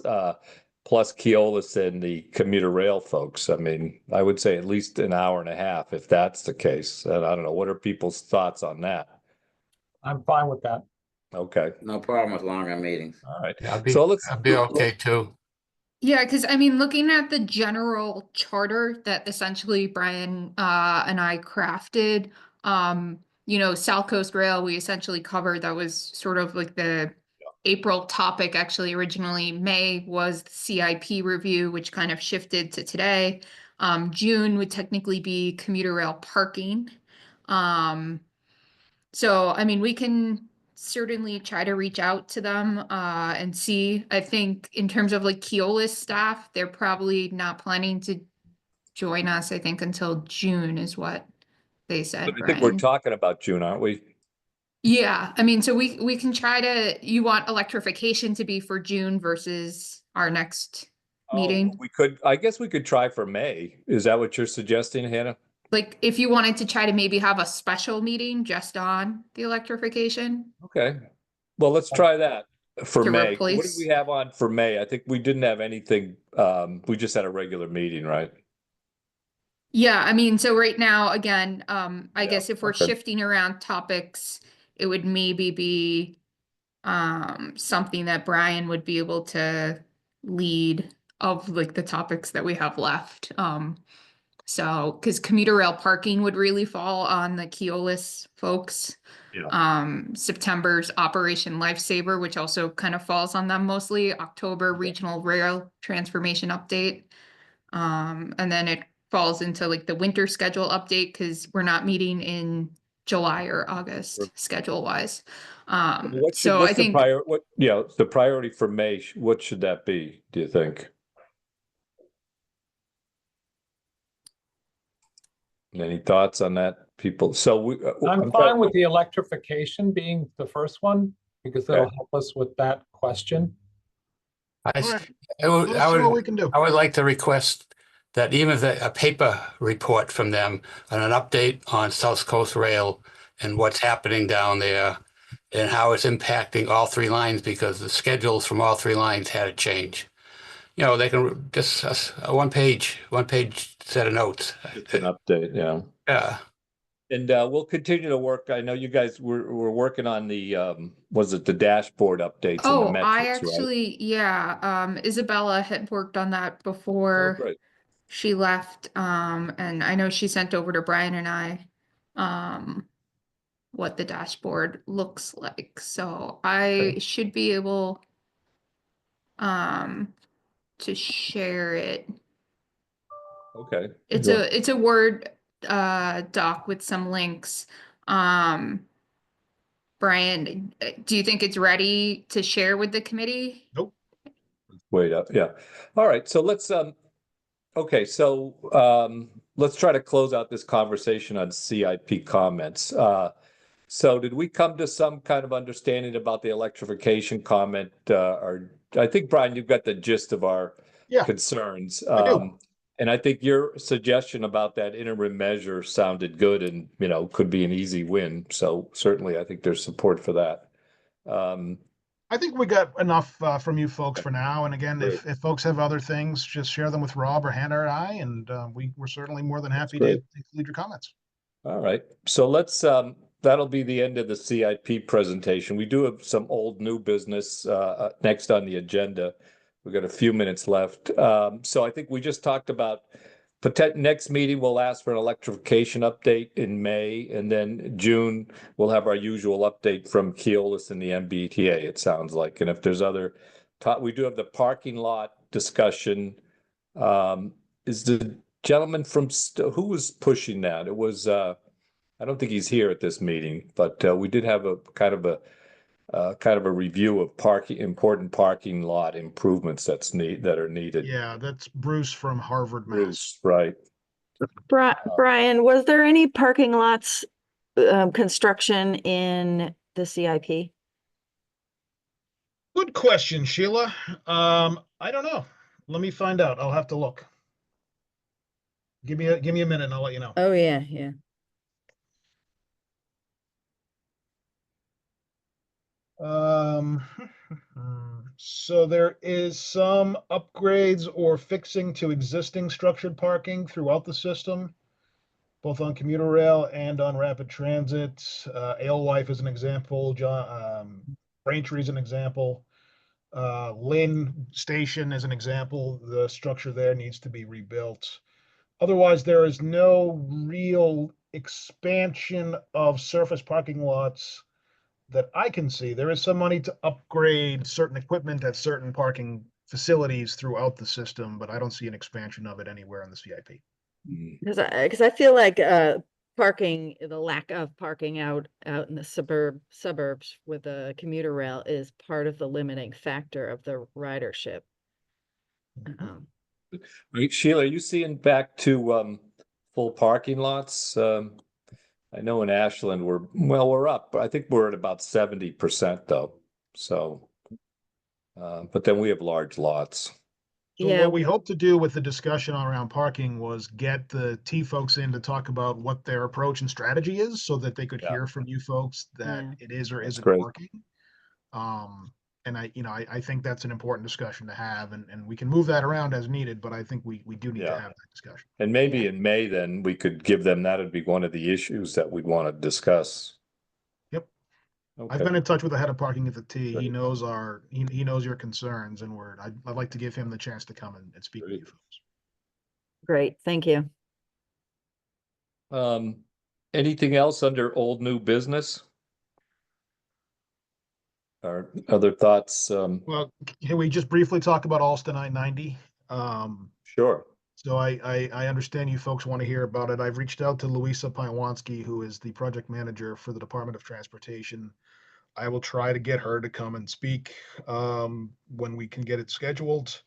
Speaker 1: Keolis and the commuter rail folks. I mean, I would say at least an hour and a half if that's the case. And I don't know, what are people's thoughts on that?
Speaker 6: I'm fine with that.
Speaker 1: Okay.
Speaker 3: No problem with longer meetings.
Speaker 1: All right.
Speaker 5: I'll be,
Speaker 1: So let's
Speaker 5: I'll be okay too.
Speaker 7: Yeah, because I mean, looking at the general charter that essentially Brian and I crafted, South Coast Rail, we essentially covered. That was sort of like the April topic. Actually, originally May was the CIP review, which kind of shifted to today. June would technically be commuter rail parking. So I mean, we can certainly try to reach out to them and see. I think in terms of like Keolis staff, they're probably not planning to join us, I think, until June is what they said,
Speaker 1: I think we're
Speaker 7: Brian.
Speaker 1: talking about June, aren't we?
Speaker 7: Yeah, I mean, so we can try to, you want electrification to be for June versus our next meeting?
Speaker 1: I guess we could try for May. Is that what you're suggesting, Hannah?
Speaker 7: Like if you wanted to try to maybe have a special meeting just on the electrification
Speaker 1: Okay. Well, let's try that for
Speaker 7: to
Speaker 1: May. What did
Speaker 7: replace.
Speaker 1: we have on for May? I think we didn't have anything. We just had a regular meeting, right?
Speaker 7: Yeah, I mean, so right now, again, I
Speaker 1: Yeah,
Speaker 7: guess if we're
Speaker 1: okay.
Speaker 7: shifting around topics, it would maybe be something that Brian would be able to lead of like the topics that we have left. So because commuter rail parking would really fall on the Keolis folks.
Speaker 1: Yeah.
Speaker 7: September's Operation Lifesaver, which also kind of falls on them mostly. October Regional Rail Transformation Update. And then it falls into like the winter schedule update because we're not meeting in July or August schedule wise. So I think
Speaker 1: the priority for May, what should that be, do you think? Any thoughts on that, people? So
Speaker 6: I'm fine with the electrification being the first one because that'll help us with that question.
Speaker 4: All right. Let's see what we can do.
Speaker 5: I would like to request that even if a paper report from them and an update on South Coast Rail and what's happening down there and how it's impacting all three lines because the schedules from all three lines had to change. They can just a one page set of notes.
Speaker 1: Just an update, yeah.
Speaker 5: Yeah.
Speaker 1: And we'll continue to work. I know you guys were working on the was it the dashboard updates and the metrics,
Speaker 7: I
Speaker 1: right?
Speaker 7: actually, yeah, Isabella had worked on that before
Speaker 1: Oh, great.
Speaker 7: she left. And I know she sent over to Brian and I what the dashboard looks like. So I should be able to share it.
Speaker 1: Okay.
Speaker 7: It's a Word doc with some links. Brian, do you think it's ready to share with the committee?
Speaker 4: Nope.
Speaker 1: Wait up, yeah. All right, so let's let's try to close out this conversation on CIP comments. So did we come to some kind of understanding about the electrification comment? Or I think, Brian, you've got the gist of our concerns.
Speaker 4: I do.
Speaker 1: And I think your suggestion about that interim measure sounded good and, could be an easy win. So certainly I think there's support for that.
Speaker 4: I think we got enough from you folks for now. And again, if folks have other things, just share them with Rob or Hannah or I, and we're certainly more than happy to include your comments.
Speaker 1: All right. So let's that'll be the end of the CIP presentation. We do have some old new business next on the agenda. We've got a few minutes left. So I think we just talked about next meeting, we'll ask for an electrification update in May, and then June, we'll have our usual update from Keolis and the MBTA, it sounds like. And if there's other, we do have the parking lot discussion. Is the gentleman from, who was pushing that? It was, I don't think he's here at this meeting, but we did have a kind of kind of a review of important parking lot improvements that are needed.
Speaker 4: Yeah, that's Bruce from Harvard, Mass.
Speaker 1: Bruce, right?
Speaker 8: Brian, was there any parking lots construction in the CIP?
Speaker 4: Good question, Sheila. I don't know. Let me find out. I'll have to look. Give me a minute and I'll let you know.
Speaker 8: Oh, yeah, yeah.
Speaker 4: Um, so there is some upgrades or fixing to existing structured parking throughout the system, both on commuter rail and on rapid transit. Alewife is an example. Braintree is an example. Lynn Station is an example. The structure there needs to be rebuilt. Otherwise, there is no real expansion of surface parking lots that I can see. There is some money to upgrade certain equipment at certain parking facilities throughout the system, but I don't see an expansion of it anywhere in the CIP.
Speaker 8: Because I feel like parking, the lack of parking out in the suburbs with the commuter rail is part of the limiting factor of the ridership.
Speaker 1: Sheila, are you seeing back to full parking lots? I know in Ashland we're up, but I think we're at about 70% though. So, but then we have large lots.
Speaker 4: So
Speaker 8: Yeah.
Speaker 4: what we hope to do with the discussion around parking was get the T folks in to talk about what their approach and strategy is so that they could hear from you folks that it is or isn't working. And I think that's an important discussion to have, and we can move that around as needed, but I think we do need to have that discussion.
Speaker 1: And maybe in May, then we could give them, that would be one of the issues that we'd want to discuss.
Speaker 4: Yep.
Speaker 1: Okay.
Speaker 4: I've been in touch with the head of parking at the T.
Speaker 1: Great.
Speaker 4: He knows he knows your concerns, and I'd like to give him the chance to come and speak with you folks.
Speaker 8: Great, thank you.
Speaker 1: Anything else under old new business? Or other thoughts?
Speaker 4: Well, can we just briefly talk about Alston I-90?
Speaker 1: Sure.
Speaker 4: So I understand you folks want to hear about it. I've reached out to Louisa Piewanski, who is the project manager for the Department of Transportation. I will try to get her to come and speak when we can get it scheduled.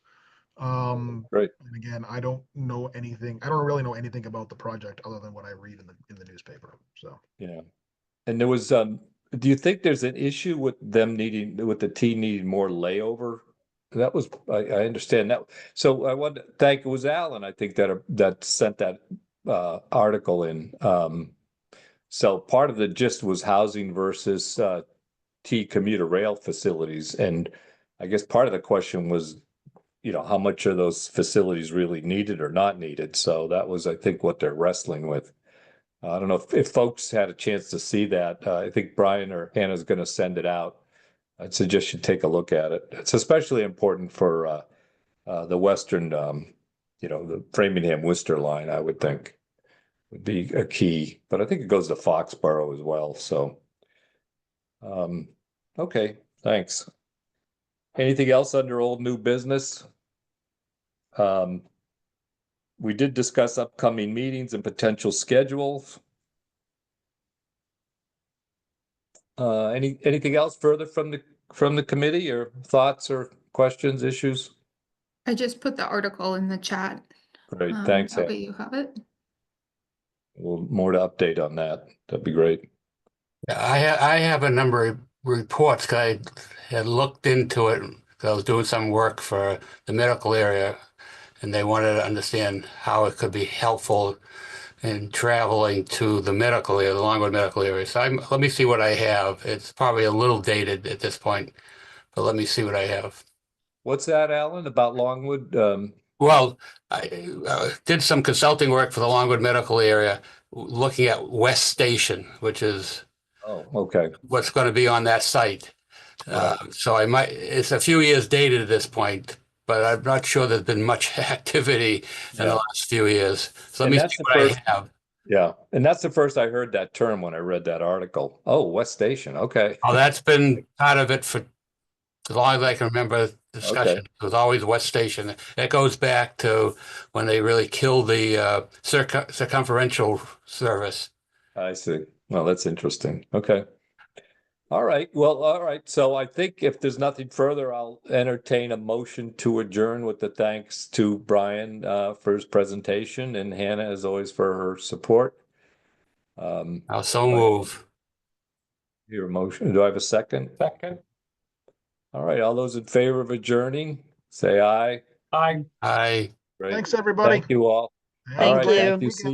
Speaker 1: Great.
Speaker 4: And again, I don't know anything. I don't really know anything about the project other than what I read in the newspaper. So
Speaker 1: yeah. And there was do you think there's an issue with the T needing more layover? That was, I understand that. So I want to thank, it was Alan, I think, that sent that article in. So part of the gist was housing versus T commuter rail facilities. And I guess part of the question was, how much are those facilities really needed or not needed? So that was, I think, what they're wrestling with. I don't know if folks had a chance to see that. I think Brian or Hannah's going to send it out. I'd suggest you take a look at it. It's especially important for the Western, the Framingham-Worcester line, I would think, would be a key. But I think it goes to Foxborough as well. So, okay, thanks. Anything else under old new business? We did discuss upcoming meetings and potential schedules. Anything else further from the committee, or thoughts or questions, issues?
Speaker 7: I just put the article in the chat.
Speaker 1: Great, thanks.
Speaker 7: That way you have it.
Speaker 1: Well, more to update on that. That'd be great.
Speaker 5: I have a number of reports. I had looked into it. I was doing some work for the medical area, and they wanted to understand how it could be helpful in traveling to the medical area, the Longwood medical area. So let me see what I have. It's probably a little dated at this point, but let me see what I have.
Speaker 1: What's that, Alan, about Longwood?
Speaker 5: Well, I did some consulting work for the Longwood medical area, looking at West Station, which is what's going to be on that site. So it's a few years dated at this point, but I'm not sure there's been much activity in the last few years. So let me see what I have.
Speaker 1: Yeah, and that's the first I heard that term when I read that article. Oh, West Station, okay.
Speaker 5: Oh, that's been part of it for as long as I can remember the discussion. It was always West Station. It goes back to when they really killed the circumferential service.
Speaker 1: I see. Well, that's interesting. Okay. All right, well, all right. So I think if there's nothing further, I'll entertain a motion to adjourn with the thanks to Brian for his presentation and Hannah, as always, for her support.
Speaker 5: I'll so move.
Speaker 1: Your motion. Do I have a second?
Speaker 6: Second,
Speaker 1: All right, all those in favor of adjourning, say aye.
Speaker 6: I
Speaker 5: Aye.
Speaker 1: Great.
Speaker 4: Thanks, everybody.
Speaker 1: Thank you all. All
Speaker 8: Thank
Speaker 1: right,
Speaker 8: you.
Speaker 1: thank you. See